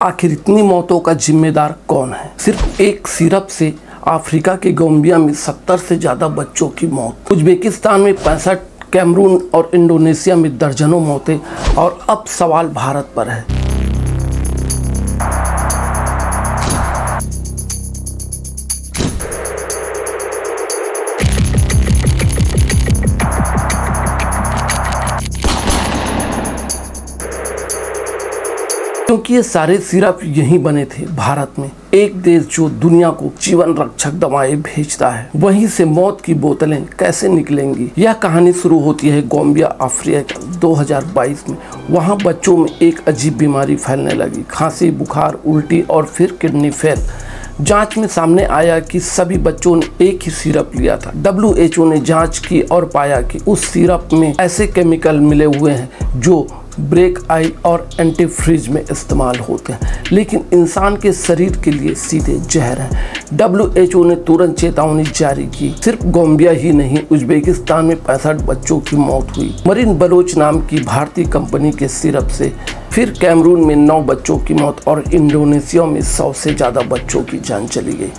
आखिर इतनी मौतों का जिम्मेदार कौन है? सिर्फ एक सिरप से अफ्रीका के गाम्बिया में 70 से ज़्यादा बच्चों की मौत, उज्बेकिस्तान में 65, कैमरून और इंडोनेशिया में दर्जनों मौतें। और अब सवाल भारत पर है। क्योंकि ये सारे सिरप यहीं बने थे, भारत में। एक देश जो दुनिया को जीवन रक्षक दवाएं भेजता है, वहीं से मौत की बोतलें कैसे निकलेंगी? यह कहानी शुरू होती है गाम्बिया, अफ्रीका 2022 में। वहाँ बच्चों में एक अजीब बीमारी फैलने लगी, खांसी, बुखार, उल्टी और फिर किडनी फेल। जांच में सामने आया कि सभी बच्चों ने एक ही सिरप लिया था। WHO ने जांच की और पाया कि उस सिरप में ऐसे केमिकल मिले हुए हैं जो ब्रेक आई और एंटीफ्रीज में इस्तेमाल होते हैं, लेकिन इंसान के शरीर के लिए सीधे जहर है। WHO ने तुरंत चेतावनी जारी की। सिर्फ गाम्बिया ही नहीं, उज्बेकिस्तान में 65 बच्चों की मौत हुई मरीन बलोच नाम की भारतीय कंपनी के सिरप से। फिर कैमरून में 9 बच्चों की मौत और इंडोनेशिया में 100 से ज़्यादा बच्चों की जान चली गई।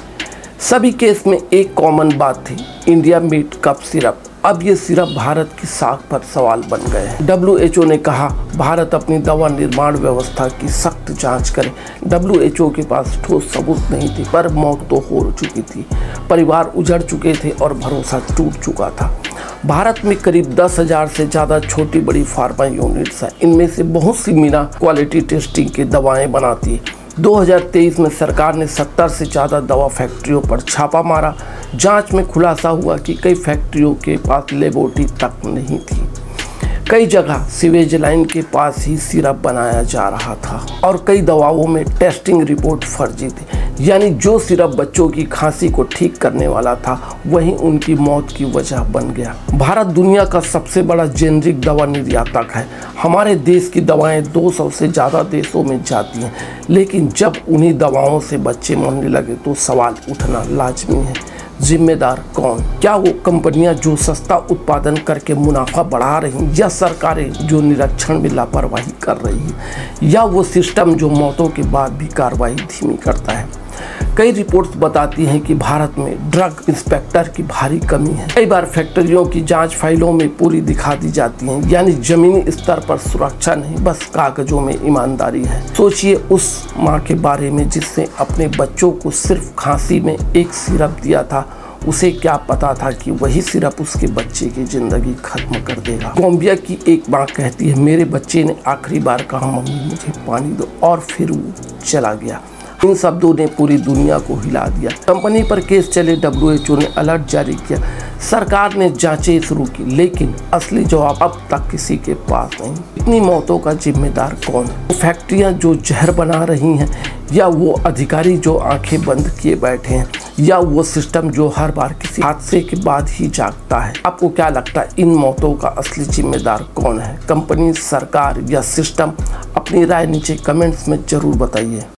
सभी केस में एक कॉमन बात थी, इंडिया मेड कफ सिरप। अब ये सिरप भारत की साख पर सवाल बन गए हैं। WHO ने कहा भारत अपनी दवा निर्माण व्यवस्था की सख्त जांच करे। WHO के पास ठोस सबूत नहीं थे, पर मौत तो हो चुकी थी, परिवार उजड़ चुके थे और भरोसा टूट चुका था। भारत में करीब 10,000 से ज़्यादा छोटी बड़ी फार्मा यूनिट्स हैं। इनमें से बहुत सी बिना क्वालिटी टेस्टिंग की दवाएं बनाती है। 2023 में सरकार ने 70 से ज़्यादा दवा फैक्ट्रियों पर छापा मारा। जांच में खुलासा हुआ कि कई फैक्ट्रियों के पास लेबोरेटरी तक नहीं थी। कई जगह सीवेज लाइन के पास ही सिरप बनाया जा रहा था और कई दवाओं में टेस्टिंग रिपोर्ट फर्जी थी। यानी जो सिरप बच्चों की खांसी को ठीक करने वाला था, वहीं उनकी मौत की वजह बन गया। भारत दुनिया का सबसे बड़ा जेनरिक दवा निर्यातक है। हमारे देश की दवाएं 200 से ज़्यादा देशों में जाती हैं, लेकिन जब उन्हीं दवाओं से बच्चे मरने लगे तो सवाल उठना लाजमी है, जिम्मेदार कौन? क्या वो कंपनियां जो सस्ता उत्पादन करके मुनाफा बढ़ा रही, या सरकारें जो निरीक्षण में लापरवाही कर रही है, या वो सिस्टम जो मौतों के बाद भी कार्रवाई धीमी करता है? कई रिपोर्ट्स बताती हैं कि भारत में ड्रग इंस्पेक्टर की भारी कमी है। कई बार फैक्ट्रियों की जांच फाइलों में पूरी दिखा दी जाती है, यानी जमीनी स्तर पर सुरक्षा नहीं, बस कागजों में ईमानदारी है। सोचिए उस माँ के बारे में जिसने अपने बच्चों को सिर्फ खांसी में एक सिरप दिया था। उसे क्या पता था कि वही सिरप उसके बच्चे की जिंदगी खत्म कर देगा। गाम्बिया की एक माँ कहती है, मेरे बच्चे ने आखिरी बार कहा मम्मी मुझे पानी दो, और फिर वो चला गया। इन शब्दों ने पूरी दुनिया को हिला दिया। कंपनी पर केस चले, WHO ने अलर्ट जारी किया, सरकार ने जांचें शुरू की, लेकिन असली जवाब अब तक किसी के पास नहीं। इतनी मौतों का जिम्मेदार कौन? वो फैक्ट्रियां जो जहर बना रही हैं, या वो अधिकारी जो आंखें बंद किए बैठे हैं, या वो सिस्टम जो हर बार किसी हादसे के बाद ही जागता है? आपको क्या लगता है इन मौतों का असली जिम्मेदार कौन है? कंपनी, सरकार या सिस्टम? अपनी राय नीचे कमेंट्स में जरूर बताइए।